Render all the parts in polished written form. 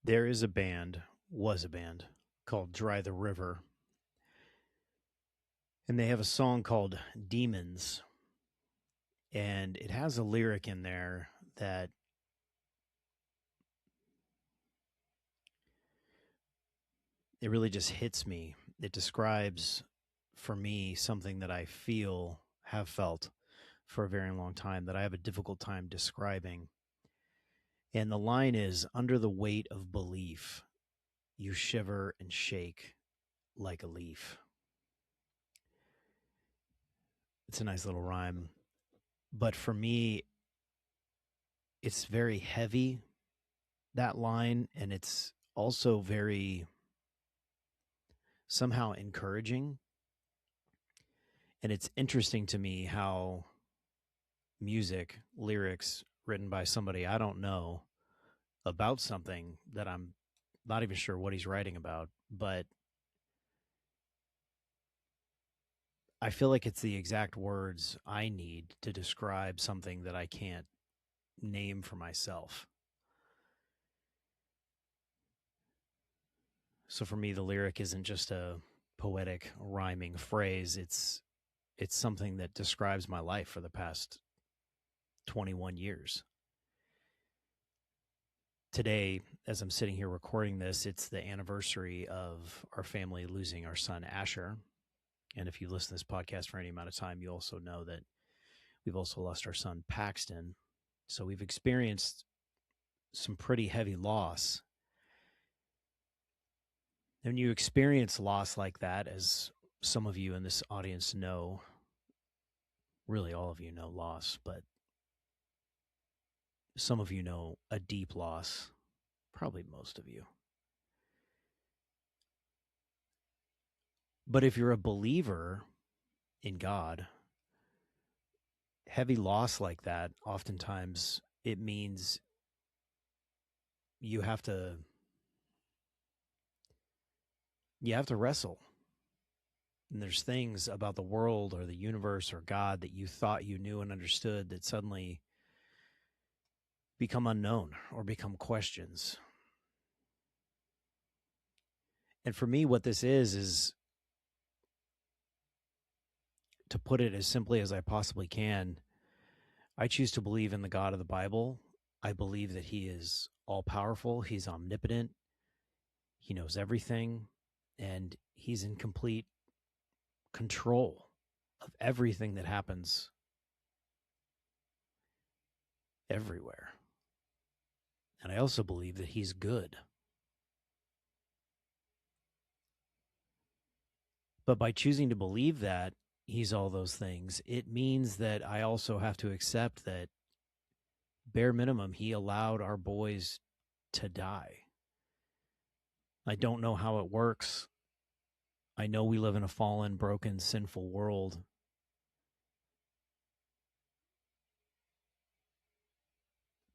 There is a band, was a band called Dry the River, and they have a song called Demons. And it has a lyric in there that it really just hits me. It describes for me something that I have felt for a very long time that I have a difficult time describing. And the line is, under the weight of belief, you shiver and shake like a leaf. It's a nice little rhyme. But for me, it's very heavy, that line, and it's also very somehow encouraging. And it's interesting to me how music, lyrics written by somebody I don't know about something that I'm not even sure what he's writing about, but I feel like it's the exact words I need to describe something that I can't name for myself. So for me, the lyric isn't just a poetic rhyming phrase. It's something that describes my life for the past 21 years. Today, as I'm sitting here recording this, it's the anniversary of our family losing our son Asher. And if you listen to this podcast for any amount of time, you also know that we've also lost our son Paxton. So we've experienced some pretty heavy loss. And when you experience loss like that, as some of you in this audience know, really all of you know loss, but some of you know a deep loss, probably most of you. But if you're a believer in God, heavy loss like that, oftentimes it means you have to wrestle. And there's things about the world or the universe or God that you thought you knew and understood that suddenly become unknown or become questions. And for me, what this is to put it as simply as I possibly can, I choose to believe in the God of the Bible. I believe that he is all powerful. He's omnipotent. He knows everything. And he's in complete control of everything that happens everywhere. And I also believe that he's good. But by choosing to believe that he's all those things, it means that I also have to accept that bare minimum, he allowed our boys to die. I don't know how it works. I know we live in a fallen, broken, sinful world.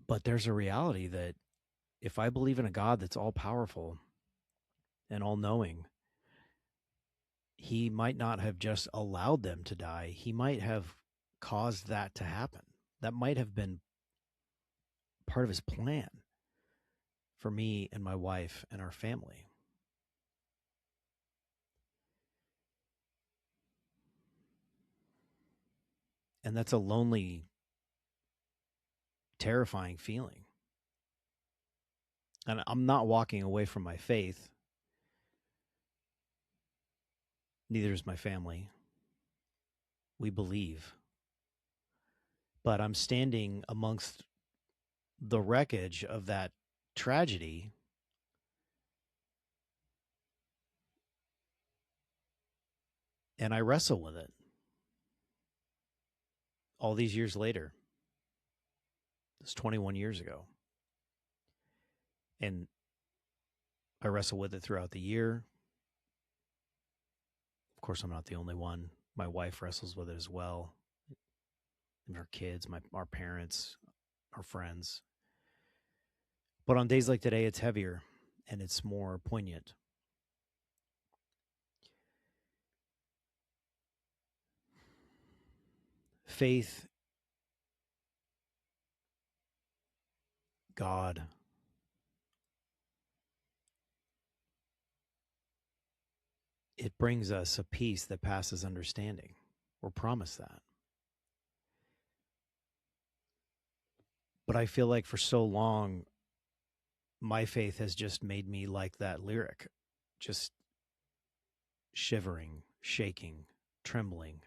But there's a reality that if I believe in a God that's all powerful and all knowing, he might not have just allowed them to die. He might have caused that to happen. That might have been part of his plan for me and my wife and our family. And that's a lonely, terrifying feeling. And I'm not walking away from my faith. Neither is my family. We believe. But I'm standing amongst the wreckage of that tragedy. And I wrestle with it all these years later. It's 21 years ago. And I wrestle with it throughout the year. Of course, I'm not the only one. My wife wrestles with it as well. And her kids, our parents, our friends. But on days like today, it's heavier and it's more poignant. Faith, God, it brings us a peace that passes understanding. We're promised that. But I feel like for so long, my faith has just made me like that lyric, just shivering, shaking, trembling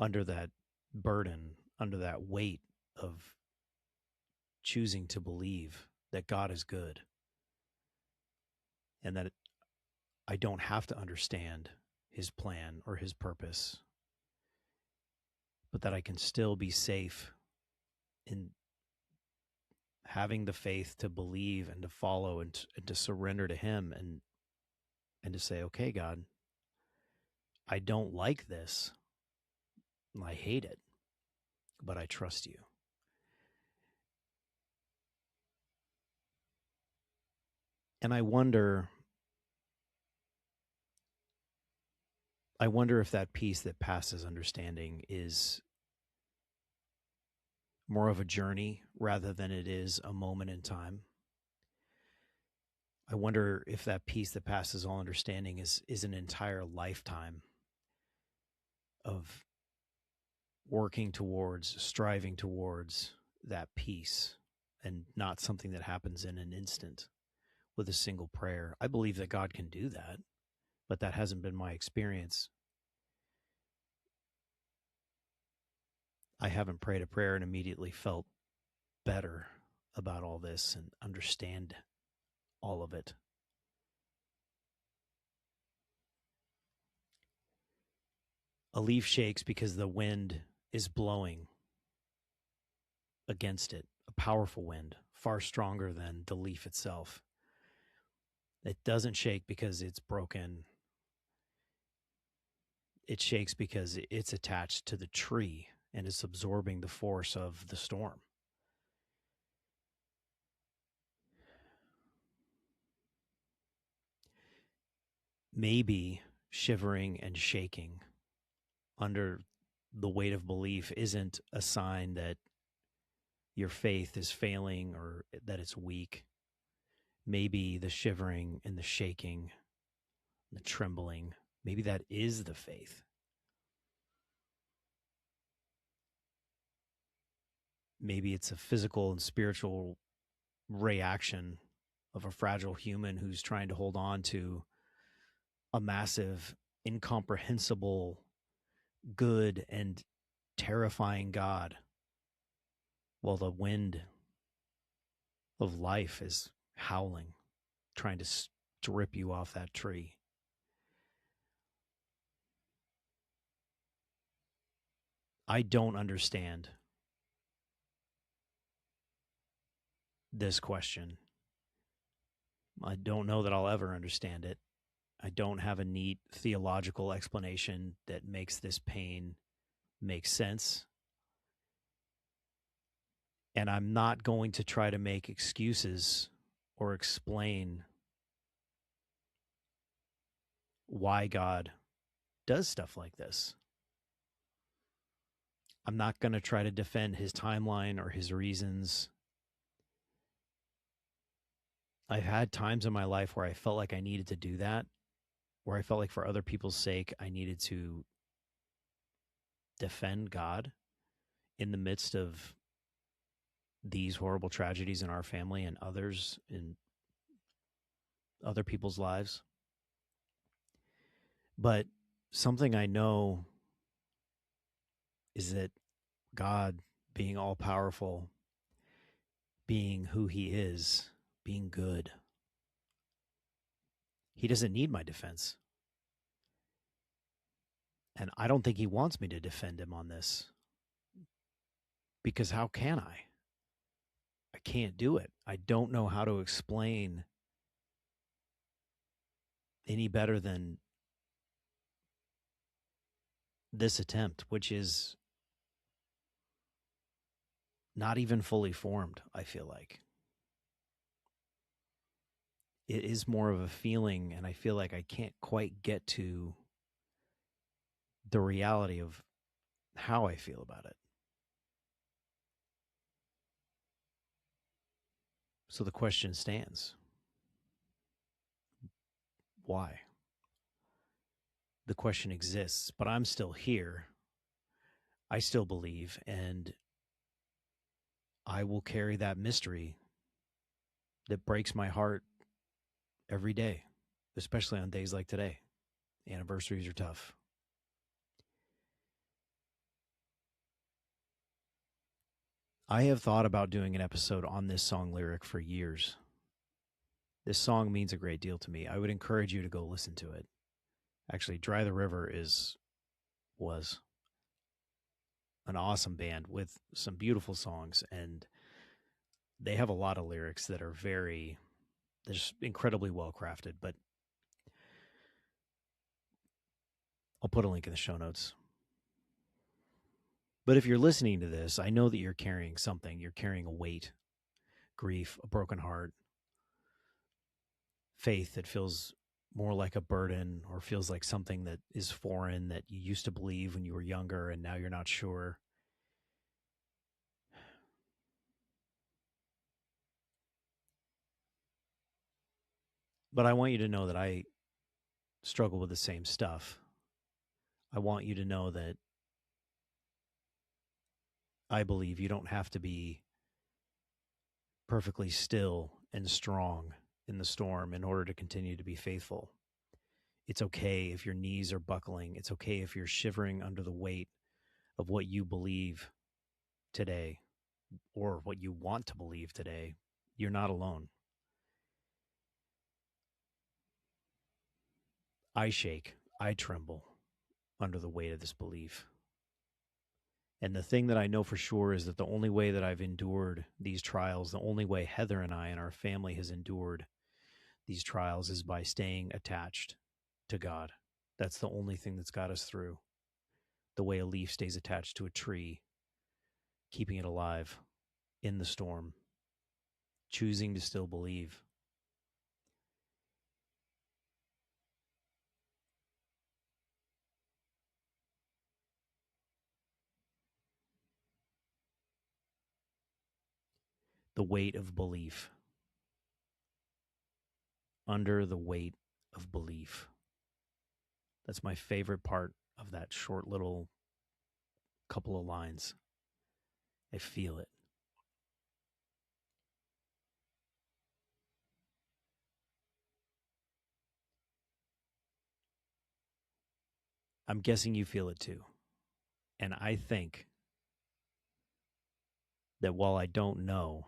under that burden, under that weight of choosing to believe that God is good and that I don't have to understand his plan or his purpose, but that I can still be safe in having the faith to believe and to follow and to surrender to him and to say, okay, God, I don't like this. I hate it, but I trust you. And I wonder if that peace that passes understanding is more of a journey rather than it is a moment in time. I wonder if that peace that passes all understanding is an entire lifetime of working towards, striving towards that peace, and not something that happens in an instant with a single prayer. I believe that God can do that, but that hasn't been my experience. I haven't prayed a prayer and immediately felt better about all this and understand all of it. A leaf shakes because the wind is blowing against it, a powerful wind, far stronger than the leaf itself. It doesn't shake because it's broken. It shakes because it's attached to the tree and it's absorbing the force of the storm. Maybe shivering and shaking under the weight of belief isn't a sign that your faith is failing or that it's weak. Maybe the shivering and the shaking, the trembling, maybe that is the faith. Maybe it's a physical and spiritual reaction of a fragile human who's trying to hold on to a massive, incomprehensible, good, and terrifying God while the wind of life is howling, trying to strip you off that tree. I don't understand this question. I don't know that I'll ever understand it. I don't have a neat theological explanation that makes this pain make sense. And I'm not going to try to make excuses or explain why God does stuff like this. I'm not going to try to defend his timeline or his reasons. I've had times in my life where I felt like I needed to do that, where I felt like for other people's sake, I needed to defend God in the midst of these horrible tragedies in our family and others in other people's lives. But something I know is that God, being all powerful, being who he is, being good, he doesn't need my defense. And I don't think he wants me to defend him on this. Because how can I? I can't do it. I don't know how to explain any better than this attempt, which is not even fully formed, I feel like. It is more of a feeling, and I feel like I can't quite get to the reality of how I feel about it. So the question stands. Why? the question exists, but I'm still here. I still believe, and I will carry that mystery that breaks my heart every day, especially on days like today. Anniversaries are tough. I have thought about doing an episode on this song lyric for years. This song means a great deal to me. I would encourage you to go listen to it. Actually, Dry the River was an awesome band with some beautiful songs, and they have a lot of lyrics that are they're just incredibly well crafted. But I'll put a link in the show notes. But if you're listening to this, I know that you're carrying something. You're carrying a weight, grief, a broken heart, faith that feels more like a burden or feels like something that is foreign that you used to believe when you were younger and now you're not sure. But I want you to know that I struggle with the same stuff. I want you to know that I believe you don't have to be perfectly still and strong in the storm in order to continue to be faithful. It's okay if your knees are buckling. It's okay if you're shivering under the weight of what you believe today or what you want to believe today. You're not alone. I shake, I tremble under the weight of this belief. And the thing that I know for sure is that the only way that I've endured these trials, the only way Heather and I and our family has endured these trials is by staying attached to God. That's the only thing that's got us through. The way a leaf stays attached to a tree, keeping it alive in the storm, choosing to still believe. The weight of belief. Under the weight of belief. That's my favorite part of that short little couple of lines. I feel it. I'm guessing you feel it too. And I think that while I don't know,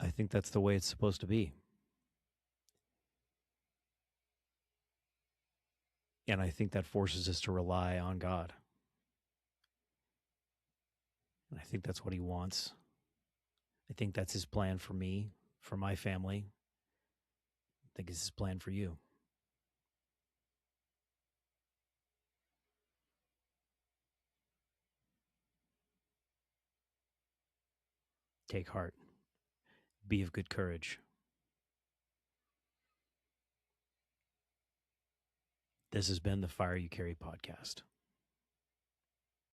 I think that's the way it's supposed to be. And I think that forces us to rely on God. And I think that's what He wants. I think that's His plan for me, for my family. I think it's His plan for you. Take heart. Be of good courage. This has been the Fire You Carry podcast.